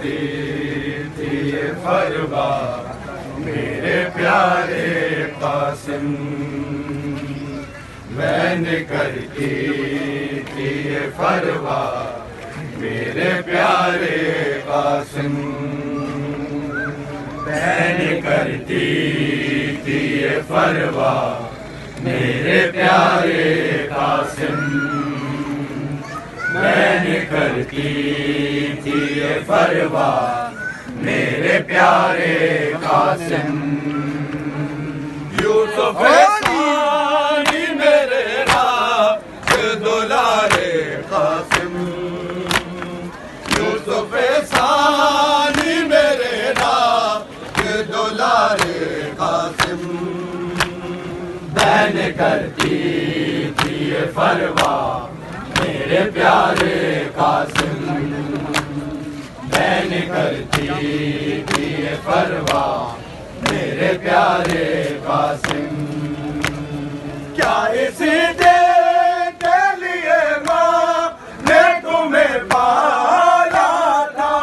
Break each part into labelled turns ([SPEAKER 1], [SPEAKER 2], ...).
[SPEAKER 1] करती थी ये फरवा मेरे प्यारे कासिम। बहन करती थी ये फरवा मेरे प्यारे कासिम। बहन करती थी ये फरवा मेरे प्यारे कासिम। बहन करती थी ये फरवा मेरे प्यारे कासिम। यूसुफ सानी मेरे राज दुलारे कासिम। यूसुफ सानी मेरे राज दुलारे कासिम। बहन करती थी ये फरवा मेरे प्यारे कासिम। बहन करती थी ये फरवा मेरे प्यारे कासिम। क्या इसी दिन के लिए माँ ने तुम्हें पाला था?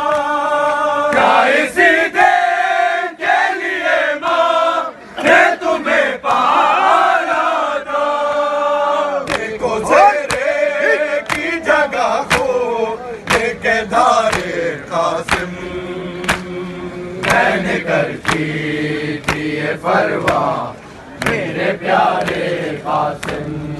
[SPEAKER 1] क्या इसी दिन के लिए माँ ने तुम्हें पाला था? देखो चेहरे की जगह को लेके धारे कासिम। बहन करती थी ये फरवा मेरे प्यारे कासिम।